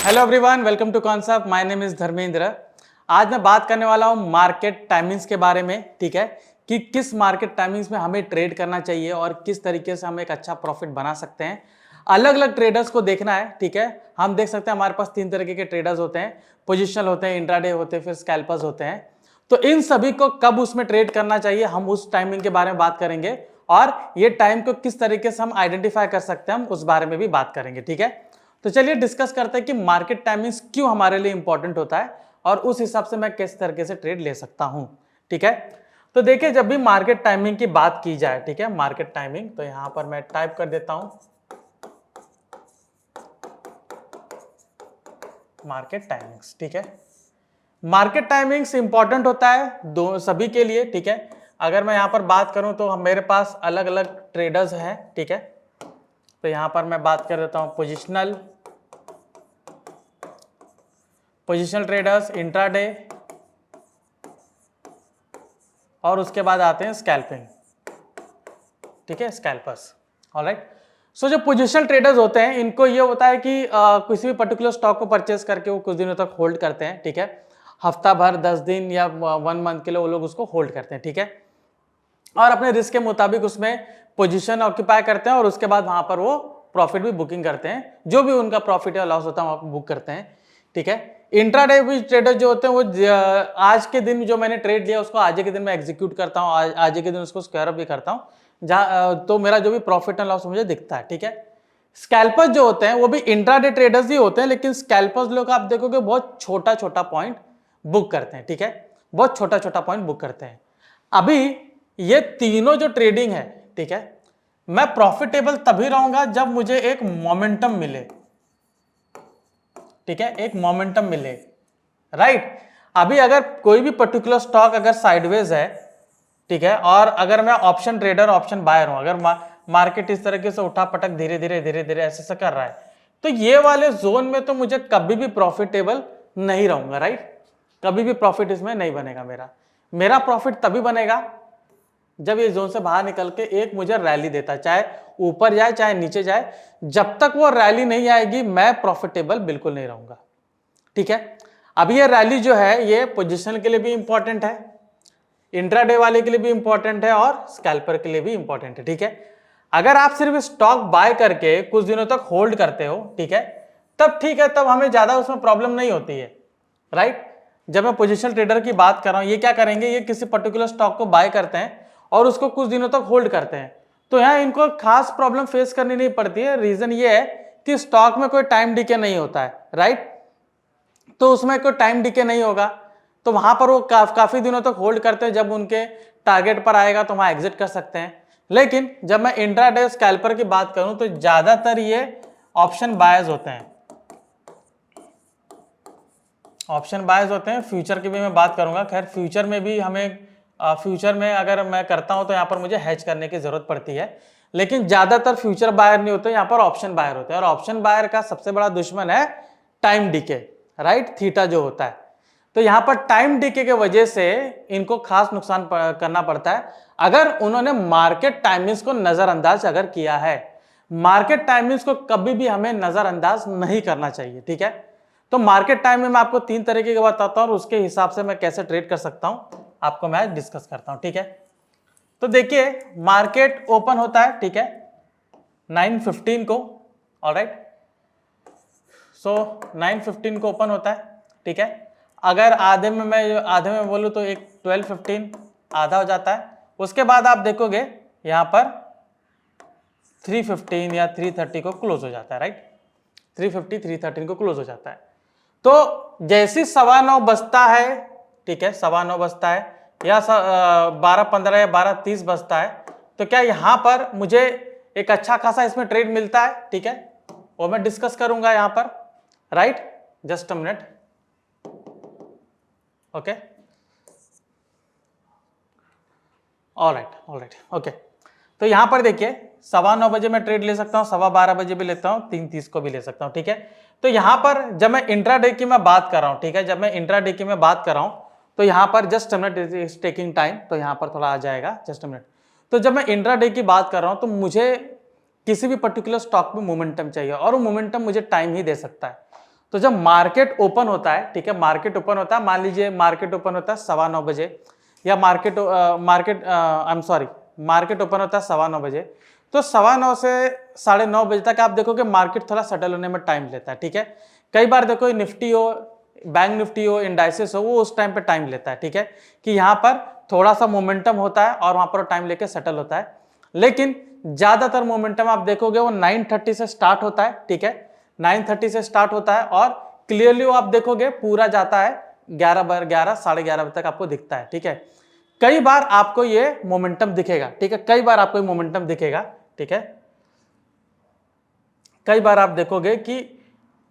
Hello everyone, welcome to concept. My name is Dharmendra. आज मैं बात करने वाला हूं मार्केट टाइमिंग्स के बारे में। ठीक है, कि किस मार्केट टाइमिंग्स में हमें ट्रेड करना चाहिए और किस तरीके से हम एक अच्छा प्रॉफिट बना सकते हैं। अलग अलग ट्रेडर्स को देखना है। ठीक है, हम देख सकते हैं हमारे पास तीन तरीके के ट्रेडर्स होते हैं, पोजिशनल होते हैं, इंट्राडे होते हैं, फिर स्कैल्पर्स होते हैं। तो इन सभी को कब उसमें ट्रेड करना चाहिए, हम उस टाइमिंग के बारे में बात करेंगे और ये टाइम को किस तरीके से हम आइडेंटिफाई कर सकते हैं, हम उस बारे में भी बात करेंगे। ठीक है, तो चलिए डिस्कस करते हैं कि मार्केट टाइमिंग्स क्यों हमारे लिए इंपॉर्टेंट होता है और उस हिसाब से मैं किस तरीके से ट्रेड ले सकता हूं। ठीक है, तो देखिए जब भी मार्केट टाइमिंग की बात की जाए, ठीक है, मार्केट टाइमिंग, तो यहां पर मैं टाइप कर देता हूं मार्केट टाइमिंग्स। ठीक है, मार्केट टाइमिंग्स इंपॉर्टेंट होता है दो सभी के लिए। ठीक है, अगर मैं यहां पर बात करूं तो मेरे पास अलग अलग ट्रेडर्स हैं। ठीक है, तो यहां पर मैं बात कर देता हूं पोजिशनल ट्रेडर्स, इंट्राडे, और उसके बाद आते हैं स्कैल्पिंग। ठीक है, स्कैल्पर्स। ऑलराइट, सो जो पोजिशनल ट्रेडर्स होते हैं इनको ये होता है कि किसी भी पर्टिकुलर स्टॉक को परचेस करके वो कुछ दिनों तक होल्ड करते हैं। ठीक है, हफ्ता भर, 10 दिन या 1 मंथ के लिए वो लोग उसको होल्ड करते हैं। ठीक है, और अपने रिस्क के मुताबिक उसमें पोजीशन ऑक्यूपाई करते हैं और उसके बाद वहां पर वो प्रॉफिट भी बुकिंग करते हैं, जो भी उनका प्रॉफिट या लॉस होता है वहां बुक करते हैं। ठीक है, इंट्राडे ट्रेडर जो होते हैं वो आज के दिन जो मैंने ट्रेड लिया उसको आज के दिन में एग्जीक्यूट करता हूँ, आज के दिन उसको स्क्वायर अप भी करता हूँ, जहाँ तो मेरा जो भी प्रॉफिट एंड लॉस मुझे दिखता है। ठीक है, स्कैल्पर्स जो होते हैं वो भी इंट्राडे ट्रेडर्स ही होते हैं, लेकिन स्कैल्पर्स लोग आप देखोगे बहुत छोटा छोटा पॉइंट बुक करते हैं। ठीक है, बहुत छोटा छोटा पॉइंट बुक करते हैं। अभी ये तीनों जो ट्रेडिंग है, ठीक है, मैं प्रॉफिटेबल तभी रहूंगा जब मुझे एक मोमेंटम मिले। ठीक है, एक मोमेंटम मिले, राइट। अभी अगर कोई भी पर्टिकुलर स्टॉक अगर साइडवेज है, ठीक है, और अगर मैं ऑप्शन ट्रेडर, ऑप्शन बायर हूं, अगर मार्केट इस तरीके से उठा पटक धीरे धीरे धीरे धीरे ऐसे कर रहा है, तो ये वाले जोन में तो मुझे कभी भी प्रॉफिटेबल नहीं रहूंगा, राइट। कभी भी प्रॉफिट इसमें नहीं बनेगा। मेरा प्रॉफिट तभी बनेगा जब ये जोन से बाहर निकल के एक मुझे रैली देता है, चाहे ऊपर जाए चाहे नीचे जाए, जब तक वो रैली नहीं आएगी मैं प्रॉफिटेबल बिल्कुल नहीं रहूंगा। ठीक है, अब ये रैली जो है ये पोजीशन के लिए भी इंपॉर्टेंट है, इंट्राडे वाले के लिए भी इंपॉर्टेंट है और स्कैल्पर के लिए भी इंपॉर्टेंट है। ठीक है, अगर आप सिर्फ स्टॉक बाय करके कुछ दिनों तक होल्ड करते हो, ठीक है, तब ठीक है, तब हमें ज्यादा उसमें प्रॉब्लम नहीं होती है, राइट। जब मैं पोजिशनल ट्रेडर की बात कर रहा हूं, ये क्या करेंगे, ये किसी पर्टिकुलर स्टॉक को बाय करते हैं और उसको कुछ दिनों तक होल्ड करते हैं, तो यहां इनको खास प्रॉब्लम फेस करनी नहीं पड़ती है। रीजन ये है कि स्टॉक में कोई टाइम डिके नहीं होता है, राइट, तो उसमें कोई टाइम डिके नहीं होगा, तो वहां पर वो काफी दिनों तक होल्ड करते हैं, जब उनके टारगेट पर आएगा तो वहां एग्जिट कर सकते हैं। लेकिन जब मैं इंट्राडे स्कैल्पर की बात करूं तो ज्यादातर ये ऑप्शन बायर्स होते हैं, ऑप्शन बायर्स होते हैं। फ्यूचर की भी मैं बात करूंगा, खैर फ्यूचर में भी हमें फ्यूचर में अगर मैं करता हूं तो यहाँ पर मुझे हेज करने की जरूरत पड़ती है, लेकिन ज्यादातर फ्यूचर बायर नहीं होते, यहाँ पर ऑप्शन बायर होते हैं। और ऑप्शन बायर का सबसे बड़ा दुश्मन है टाइम डीके, राइट, थीटा जो होता है। तो यहाँ पर टाइम डीके की वजह से इनको खास नुकसान करना पड़ता है अगर उन्होंने मार्केट टाइमिंग्स को नजरअंदाज अगर किया है। मार्केट टाइमिंग्स को कभी भी हमें नजरअंदाज नहीं करना चाहिए। ठीक है, तो मार्केट टाइम में मैं आपको तीन तरीके के बताता हूं और उसके हिसाब से मैं कैसे ट्रेड कर सकता हूं आपको मैं डिस्कस करता हूं। ठीक है, तो देखिए मार्केट ओपन होता है, ठीक है, 9:15 को, ऑलराइट, सो 9:15 को ओपन होता है। ठीक है, अगर आधे में बोलूं तो एक 12:15 आधा हो जाता है। उसके बाद आप देखोगे यहां पर 3:15 या 3:30 को क्लोज हो जाता है, राइट, 3:50 3:13 को क्लोज हो जाता है। तो जैसी 9:15 बजता है, ठीक है, 9:15 बजता है या 12:15 या 12:30 बजता है, तो क्या यहां पर मुझे एक अच्छा खासा इसमें ट्रेड मिलता है, ठीक है, वो मैं डिस्कस करूंगा यहां पर, right, just a minute, okay, alright, okay. तो यहां पर देखिए 9:15 बजे मैं ट्रेड ले सकता हूं, 12:15 बजे भी लेता हूं, 3:30 को भी ले सकता हूं। ठीक है, तो यहां पर जब मैं इंट्राडे की मैं बात कर रहा हूं, ठीक है, जब मैं इंट्राडे की मैं बात कर रहा हूं तो यहां पर just a minute, is taking time, तो यहां पर थोड़ा आ जाएगा, जस्ट अ मिनट। तो जब मैं इंट्राडे की बात कर रहा हूं तो मुझे किसी भी पर्टिकुलर स्टॉक में मोमेंटम चाहिए और वो मोमेंटम मुझे टाइम ही दे सकता है। तो जब मार्केट ओपन होता है, ठीक है, मार्केट ओपन होता है, मान लीजिए मार्केट ओपन होता है 9:15 बजे, या मार्केट ओपन होता है 9:15 बजे, तो 9:15 से 9:30 बजे तक आप देखोगे मार्केट थोड़ा सेटल होने में टाइम लेता है, ठीक है। कई बार देखो निफ्टी हो, बैंक निफ्टी हो, इंडाइसेस हो, वो उस टाइम पे टाइम लेता है, ठीक है, कि यहाँ पर थोड़ा सा मोमेंटम होता है और वहां पर टाइम लेके सेटल होता है। लेकिन ज्यादातर मोमेंटम आप देखोगे वो 9:30 से स्टार्ट होता है, ठीक है, 9:30 से स्टार्ट होता है और क्लियरली वो आप देखोगे पूरा जाता है 11 11:30 बजे तक आपको दिखता है, ठीक है। कई बार आपको ये मोमेंटम दिखेगा, ठीक है, कई बार आपको मोमेंटम दिखेगा, ठीक है। कई बार आप देखोगे कि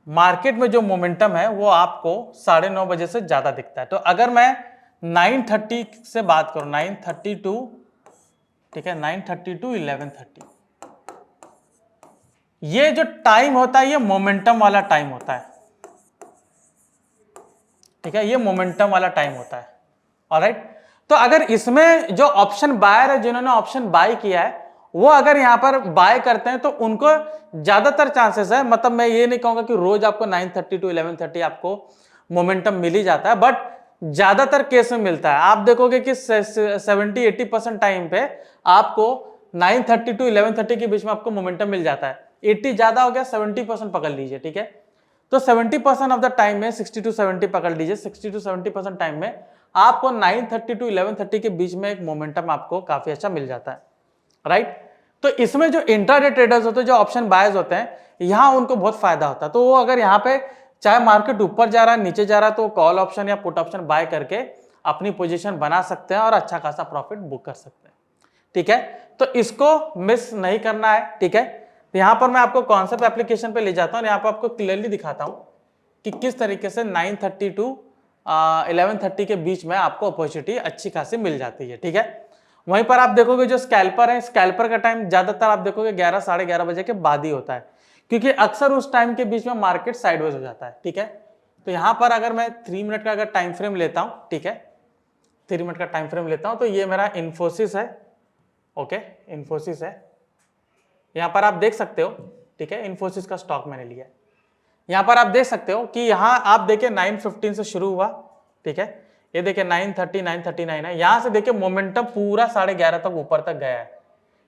मार्केट में जो मोमेंटम है वो आपको 9:30 बजे से ज्यादा दिखता है। तो अगर मैं 9:30 से बात करूं, 9:30 टू, ठीक है, 9:30 टू 11:30, ये जो टाइम होता है ये मोमेंटम वाला टाइम होता है, ठीक है, ये मोमेंटम वाला टाइम होता है। ऑलराइट, तो अगर इसमें जो ऑप्शन बायर है, जिन्होंने ऑप्शन बाय किया है, वो अगर यहां पर बाय करते हैं तो उनको ज्यादातर चांसेस है, मतलब मैं ये नहीं कहूंगा कि रोज आपको 9:30 टू 11:30 आपको मोमेंटम मिल ही जाता है, बट ज्यादातर केस में मिलता है। आप देखोगे कि 70-80% टाइम पे आपको 9:30 टू 11:30 के बीच में आपको मोमेंटम मिल जाता है। 80 ज्यादा हो गया, 70% पकड़ लीजिए, ठीक है। तो 70% ऑफ द टाइम में, 60 टू 70 पकड़ लीजिए, 60 टू 70% टाइम में आपको 9:30 टू 11:30 के बीच में एक मोमेंटम आपको काफी अच्छा मिल जाता है, राइट। तो इसमें जो इंट्राडे ट्रेडर्स होते हैं, जो ऑप्शन बायर्स होते हैं, यहां उनको बहुत फायदा होता है। तो वो अगर यहाँ पे चाहे मार्केट ऊपर जा रहा है, नीचे जा रहा है, तो कॉल ऑप्शन या पुट ऑप्शन बाय करके अपनी पोजीशन बना सकते हैं और अच्छा खासा प्रॉफिट बुक कर सकते हैं, ठीक है। तो इसको मिस नहीं करना है, ठीक है। तो यहां पर मैं आपको कॉन्सेप्ट एप्लीकेशन पे ले जाता हूं, यहां पर आपको क्लियरली दिखाता हूं कि किस तरीके से 9:30 टू 11:30 के बीच में आपको अपॉर्चुनिटी अच्छी खासी मिल जाती है, ठीक है। वहीं पर आप देखोगे जो स्कैल्पर है, स्कैल्पर का टाइम ज्यादातर आप देखोगे 11 साढ़े 11 बजे के बाद ही होता है, क्योंकि अक्सर उस टाइम के बीच में मार्केट साइडवेज हो जाता है, ठीक है। तो यहां पर अगर मैं 3 मिनट का अगर टाइम फ्रेम लेता हूं, ठीक है, 3 मिनट का टाइम फ्रेम लेता हूं, तो ये मेरा इन्फोसिस है, ओके, इन्फोसिस है। यहां पर आप देख सकते हो, ठीक है, इन्फोसिस का स्टॉक मैंने लिया। यहां पर आप देख सकते हो कि यहां आप देखिए 9:15 से शुरू हुआ, ठीक है, ये देखिए 9:30 9:39 है, यहां से देखिए मोमेंटम पूरा 11:30 तक ऊपर तक गया है,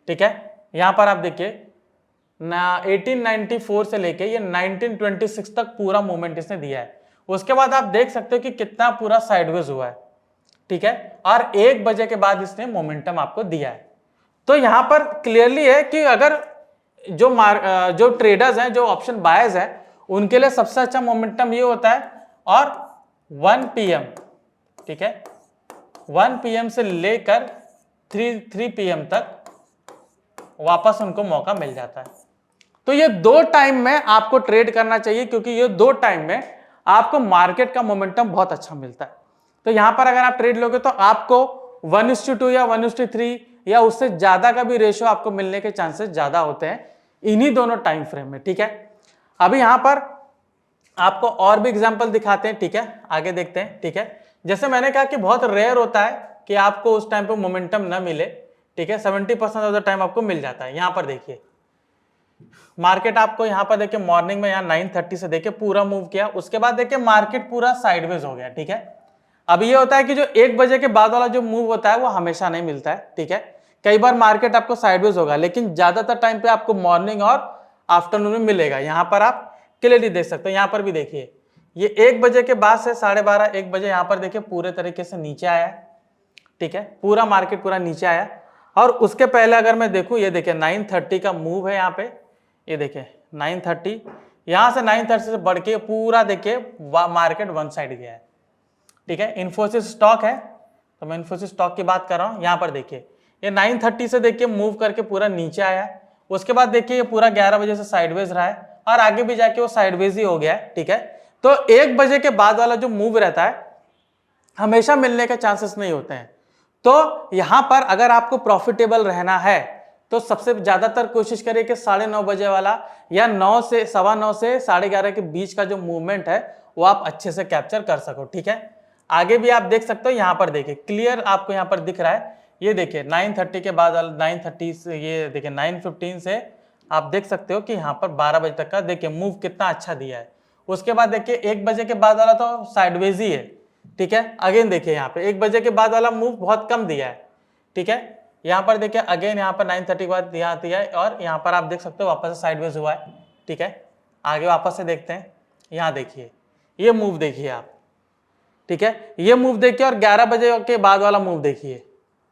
ठीक है। यहां पर आप देखिए 1894 से लेके ये 1926 तक पूरा मूवमेंट इसने दिया है। उसके बाद आप देख सकते हो कि कितना पूरा साइडवेज हुआ है, ठीक है, और 1 बजे के बाद इसने मोमेंटम आपको दिया है। तो यहां पर क्लियरली है कि अगर जो ट्रेडर्स हैं, जो ऑप्शन बायर्स हैं, उनके लिए सबसे अच्छा मोमेंटम ये होता है, और 1 PM, ठीक है, 1 PM से लेकर 3 PM तक वापस उनको मौका मिल जाता है। तो ये 2 टाइम में आपको ट्रेड करना चाहिए, क्योंकि ये 2 टाइम में आपको मार्केट का मोमेंटम बहुत अच्छा मिलता है। तो यहां पर अगर आप ट्रेड लोगे तो आपको 1:2 या 1:3 या उससे ज्यादा का भी रेशियो आपको मिलने के चांसेस ज्यादा होते हैं इन्हीं दोनों टाइम फ्रेम में, ठीक है। अभी यहां पर आपको और भी एग्जांपल दिखाते हैं, ठीक है, आगे देखते हैं, ठीक है। जैसे मैंने कहा कि बहुत रेयर होता है कि आपको उस टाइम पे मोमेंटम ना मिले, ठीक है, 70% ऑफ द टाइम आपको मिल जाता है। यहां पर देखिए मार्केट आपको यहां पर देखिए मॉर्निंग में यहां 9:30 से देखिए पूरा मूव किया, उसके बाद देखिए मार्केट पूरा साइडवेज हो गया, ठीक है। अब ये होता है कि जो 1 बजे के बाद वाला जो मूव होता है वो हमेशा नहीं मिलता है, ठीक है। कई बार मार्केट आपको साइडवेज होगा, लेकिन ज्यादातर टाइम पे आपको मॉर्निंग और आफ्टरनून में मिलेगा। यहां पर आप क्लियरली देख सकते हैं, यहां पर भी देखिए ये 1 बजे के बाद से 12:30 1 बजे यहां पर देखिए पूरे तरीके से नीचे आया, ठीक है, पूरा मार्केट पूरा नीचे आया। और उसके पहले अगर मैं देखूं, ये देखिए 9:30 का मूव है यहाँ पे, ये देखिए 9:30, यहां से 9:30 से बढ़ के पूरा देखिए मार्केट वन साइड गया है, ठीक है। इन्फोसिस स्टॉक है, तो मैं इन्फोसिस स्टॉक की बात कर रहा हूं। यहां पर देखिए ये 9:30 से देखिए मूव करके पूरा नीचे आया, उसके बाद देखिए ये पूरा 11 बजे से साइडवेज रहा है और आगे भी जाके वो साइडवेज ही हो गया है, ठीक है। तो 1 बजे के बाद वाला जो मूव रहता है हमेशा मिलने के चांसेस नहीं होते हैं। तो यहां पर अगर आपको प्रॉफिटेबल रहना है तो सबसे ज्यादातर कोशिश करिए कि 9:30 बजे वाला या 9 से 9:15 से 11:30 के बीच का जो मूवमेंट है वो आप अच्छे से कैप्चर कर सको, ठीक है। आगे भी आप देख सकते हो, यहां पर देखिए क्लियर आपको यहां पर दिख रहा है, ये देखिए 9:30 के बाद 9:30 से ये देखिए 9:15 से आप देख सकते हो कि यहां पर 12 बजे तक का देखिए मूव कितना अच्छा दिया है। उसके बाद देखिए 1 बजे के बाद वाला तो साइडवेज ही है, ठीक है। अगेन देखिए यहाँ पे 1 बजे के बाद वाला मूव बहुत कम दिया है, ठीक है। यहाँ पर देखिए अगेन यहाँ पर 9:30 के बाद यहाँ दिया है और यहाँ पर आप देख सकते हो वापस से साइडवेज हुआ है, ठीक है। आगे वापस से देखते हैं, यहाँ देखिए ये मूव देखिए आप, ठीक है। ये मूव देखिए और 11 बजे के बाद वाला मूव देखिए,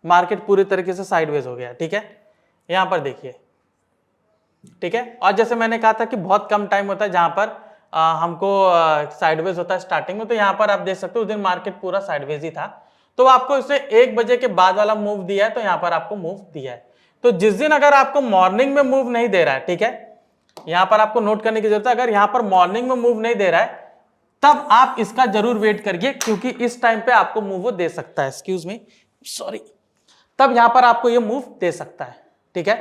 मार्केट पूरी तरीके से साइडवेज हो गया, ठीक है। यहाँ पर देखिए, ठीक है। और जैसे मैंने कहा था कि बहुत कम टाइम होता है जहां पर हमको साइडवेज होता है स्टार्टिंग में, तो यहाँ पर आप देख सकते हो उस दिन मार्केट पूरा साइडवेज ही था, तो आपको इसे 1 बजे के बाद वाला मूव दिया है, तो यहाँ पर आपको मूव दिया है। तो जिस दिन अगर आपको मॉर्निंग में मूव नहीं दे रहा है, ठीक है, यहाँ पर आपको नोट करने की जरूरत है, अगर यहाँ पर मॉर्निंग में मूव नहीं दे रहा है तब आप इसका जरूर वेट करिए, क्योंकि इस टाइम पे आपको मूव वो दे सकता है, एक्सक्यूज मी सॉरी, तब यहां पर आपको ये मूव दे सकता है, ठीक है।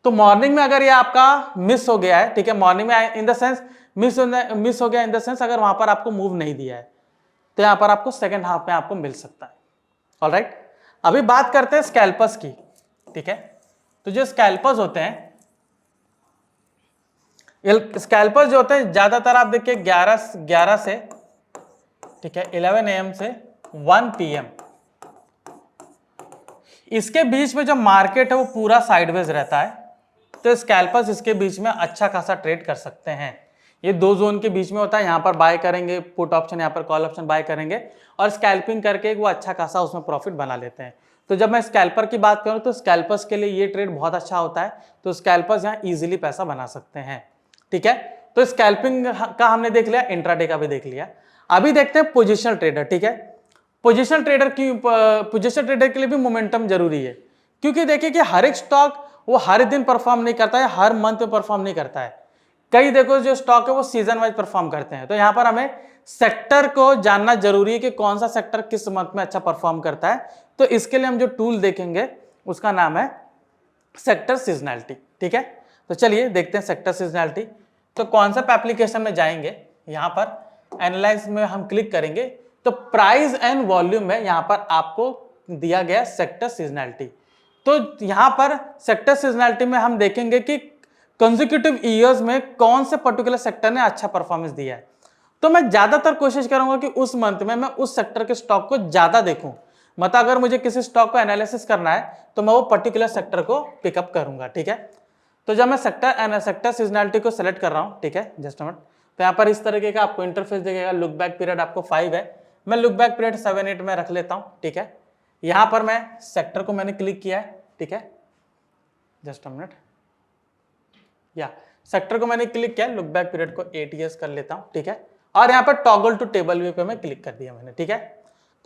तो मॉर्निंग में अगर ये आपका मिस हो गया है, ठीक है, मॉर्निंग में इन द सेंस मिस हो गया इन द सेंस अगर वहां पर आपको मूव नहीं दिया है, तो यहां पर आपको सेकंड हाफ में आपको मिल सकता है। ऑलराइट, अभी बात करते हैं स्कैल्पर्स की, ठीक है। तो जो स्कैल्पर्स होते हैं, स्कैल्पर्स जो होते हैं ज्यादातर आप देखिए 11 से, ठीक है, 11 AM से 1 PM इसके बीच में जो मार्केट है वो पूरा साइडवेज रहता है, तो स्कैल्पर्स इसके बीच में अच्छा खासा ट्रेड कर सकते हैं। ये 2 जोन के बीच में होता है, यहाँ पर बाय करेंगे पुट ऑप्शन, यहाँ पर कॉल ऑप्शन बाय करेंगे और स्कैल्पिंग करके वो अच्छा खासा उसमें प्रॉफिट बना लेते हैं। तो जब मैं स्कैल्पर की बात करूँ तो स्कैल्पर्स के लिए ये ट्रेड बहुत अच्छा होता है, तो स्कैल्पर्स यहाँ ईजिली पैसा बना सकते हैं, ठीक है। तो स्कैल्पिंग का हमने देख लिया, इंट्राडे का भी देख लिया। अभी देखते हैं पोजिशनल ट्रेडर, ठीक है। पोजिशनल ट्रेडर के लिए भी मोमेंटम जरूरी है, क्योंकि देखिए कि हर एक स्टॉक वो हर दिन परफॉर्म नहीं करता है, हर मंथ में परफॉर्म नहीं करता है। कई देखो जो स्टॉक है वो सीजन वाइज परफॉर्म करते हैं, तो यहाँ पर हमें सेक्टर को जानना जरूरी है कि कौन सा सेक्टर किस मंथ में अच्छा परफॉर्म करता है। तो इसके लिए हम जो टूल देखेंगे उसका नाम है सेक्टर सीजनैलिटी, ठीक है। तो चलिए देखते हैं सेक्टर सीजनैलिटी। तो कॉन्सेप्ट एप्लीकेशन में जाएंगे, यहाँ पर एनालाइज में हम क्लिक करेंगे, तो प्राइस एंड वॉल्यूम में यहाँ पर आपको दिया गया सेक्टर सीजनैलिटी। तो यहाँ पर सेक्टर सीजनैलिटी में हम देखेंगे कि कंसेक्यूटिव ईयर्स में कौन से पर्टिकुलर सेक्टर ने अच्छा परफॉर्मेंस दिया है। तो मैं ज्यादातर कोशिश करूंगा कि उस मंथ में मैं उस सेक्टर के स्टॉक को ज्यादा देखूं, मतलब अगर मुझे किसी स्टॉक को एनालिसिस करना है तो मैं वो पर्टिकुलर सेक्टर को पिकअप करूंगा, ठीक है। तो जब मैं सेक्टर सीजनैलिटी को सेलेक्ट कर रहा हूं, ठीक है, जस्ट मिनट, तो यहाँ पर इस तरीके का आपको इंटरफेस दिखेगा। लुक बैक पीरियड आपको 5 है, मैं लुक बैक पीरियड 7-8 में रख लेता हूं, ठीक है। यहां पर मैं सेक्टर को मैंने क्लिक किया है, ठीक है, जस्ट अ मिनट, या सेक्टर को मैंने क्लिक किया, लुक बैक पीरियड को 8 ईयर्स कर लेता हूं, ठीक है। और यहाँ पर टॉगल टू टेबल व्यू पे मैं क्लिक कर दिया मैंने, ठीक है।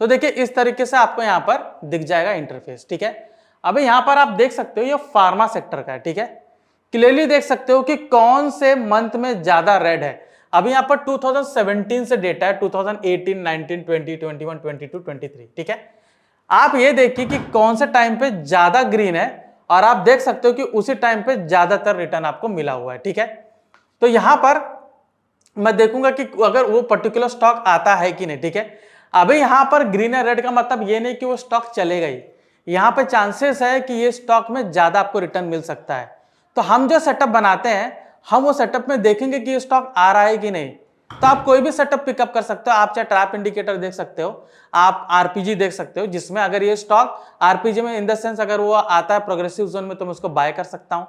तो देखिए इस तरीके से आपको यहाँ पर दिख जाएगा इंटरफेस, ठीक है। अभी यहाँ पर आप देख सकते हो ये फार्मा सेक्टर का है, ठीक है। क्लियरली देख सकते हो कि कौन से मंथ में ज्यादा रेड है। अभी यहाँ पर 2017 से डेटा है, 2018, 19, 20, 21, 22, 23, ठीक है। आप ये देखिए कि कौन से टाइम पे ज्यादा ग्रीन है और आप देख सकते हो कि उसी टाइम पे ज्यादातर रिटर्न आपको मिला हुआ है, ठीक है। तो यहां पर मैं देखूंगा कि अगर वो पर्टिकुलर स्टॉक आता है कि नहीं, ठीक है। अभी यहां पर ग्रीन है रेड का मतलब ये नहीं कि वो स्टॉक चलेगा ही, यहां पर चांसेस है कि ये स्टॉक में ज्यादा आपको रिटर्न मिल सकता है। तो हम जो सेटअप बनाते हैं हम वो सेटअप में देखेंगे कि ये स्टॉक आ रहा है कि नहीं। तो आप कोई भी सेटअप पिकअप कर सकते हो, आप चाहे ट्रैप इंडिकेटर देख सकते हो, आप आरपीजी देख सकते हो, जिसमें अगर ये स्टॉक आरपीजी में इन द सेंस अगर वो आता है प्रोग्रेसिव जोन में तो मैं उसको बाय कर सकता हूं,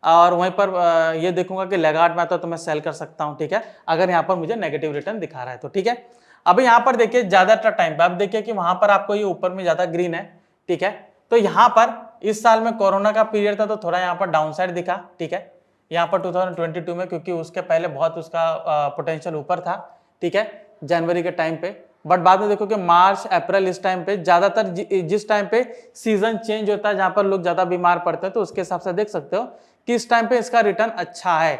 और वहीं पर ये देखूंगा कि लैगार्ड में आता है तो मैं सेल कर सकता हूं, ठीक है, अगर यहाँ पर मुझे नेगेटिव रिटर्न दिखा रहा है तो, ठीक है। अब यहाँ पर देखिए ज्यादातर टाइम पे आप देखिए कि वहां पर आपको ये ऊपर में ज्यादा ग्रीन है, ठीक है। तो यहाँ पर इस साल में कोरोना का पीरियड था तो थोड़ा यहाँ पर डाउन साइड दिखा, ठीक है, यहाँ पर 2022 में, क्योंकि उसके पहले बहुत उसका पोटेंशियल ऊपर था, ठीक है, जनवरी के टाइम पे। बट बाद में देखो कि मार्च अप्रैल इस टाइम पे ज्यादातर जिस टाइम पे सीजन चेंज होता है, जहां पर लोग ज्यादा बीमार पड़ते हैं, तो उसके हिसाब से देख सकते हो कि इस टाइम पे इसका रिटर्न अच्छा है।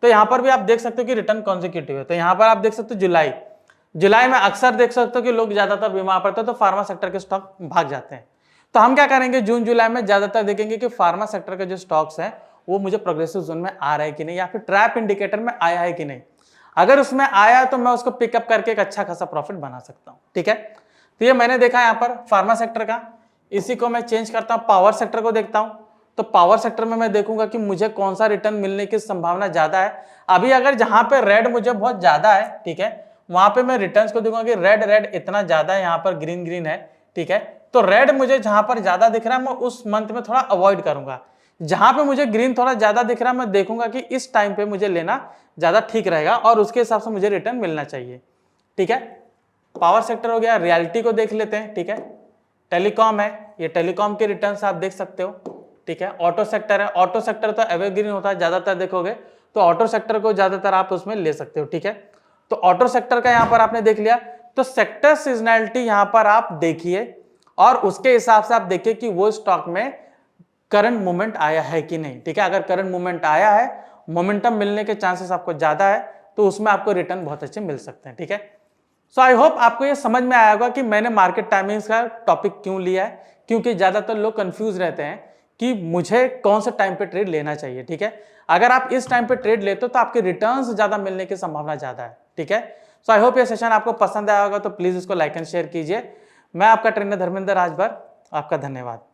तो यहाँ पर भी आप देख सकते हो कि रिटर्न कॉन्जिक्यूटिव है। तो यहाँ पर आप देख सकते हो जुलाई में अक्सर देख सकते हो कि लोग ज्यादातर बीमार पड़ते हैं तो फार्मा सेक्टर के स्टॉक भाग जाते हैं। तो हम क्या करेंगे, जून जुलाई में ज्यादातर देखेंगे कि फार्मा सेक्टर के जो स्टॉक्स हैं वो मुझे प्रोग्रेसिव जोन में आ रहा है कि नहीं, या फिर ट्रैप इंडिकेटर में आया है कि नहीं। अगर उसमें आया तो मैं उसको पिकअप करके एक अच्छा खासा प्रॉफिट बना सकता हूं, ठीक है। तो ये मैंने देखा यहाँ पर फार्मा सेक्टर का। इसी को मैं चेंज करता हूं, पावर सेक्टर को देखता हूं। तो पावर सेक्टर में मैं देखूंगा कि मुझे कौन सा रिटर्न मिलने की संभावना ज्यादा है। अभी अगर जहां पे रेड मुझे बहुत ज्यादा है, ठीक है, वहां पे मैं रिटर्न्स को देखूंगा कि रेड रेड इतना ज्यादा है, यहाँ पर ग्रीन ग्रीन है, ठीक है, तो रेड मुझे जहां पर ज्यादा दिख रहा है मैं उस मंथ में थोड़ा अवॉइड करूंगा। जहां पे मुझे ग्रीन थोड़ा ज्यादा दिख रहा है मैं देखूंगा कि इस टाइम पे मुझे लेना ज्यादा ठीक रहेगा और उसके हिसाब से मुझे रिटर्न मिलना चाहिए, ठीक है। पावर सेक्टर हो गया। रियलिटी को देख लेते हैं, ठीक है। टेलीकॉम है, ये टेलीकॉम के रिटर्न्स आप देख सकते हो, ठीक है। ऑटो सेक्टर है, ऑटो सेक्टर तो एवरग्रीन होता है, ज्यादातर देखोगे तो ऑटो सेक्टर को ज्यादातर आप उसमें ले सकते हो, ठीक है। तो ऑटो सेक्टर का यहां पर आपने देख लिया। तो सेक्टर सीजनैलिटी यहां पर आप देखिए और उसके हिसाब से आप देखिए कि वो स्टॉक में करंट मूवमेंट आया है कि नहीं, ठीक है। अगर करंट मूवमेंट आया है, मोमेंटम मिलने के चांसेस आपको ज्यादा है, तो उसमें आपको रिटर्न बहुत अच्छे मिल सकते हैं, ठीक है। सो आई होप आपको ये समझ में आया होगा कि मैंने मार्केट टाइमिंग्स का टॉपिक क्यों लिया है, क्योंकि ज्यादातर लोग कंफ्यूज रहते हैं कि मुझे कौन से टाइम पे ट्रेड लेना चाहिए, ठीक है। अगर आप इस टाइम पे ट्रेड लेते हो तो आपके रिटर्न्स ज्यादा मिलने की संभावना ज्यादा है, ठीक है। सो आई होप ये सेशन आपको पसंद आया होगा, तो प्लीज इसको लाइक एंड शेयर कीजिए। मैं आपका ट्रेनर धर्मेंद्र राजभर, आपका धन्यवाद।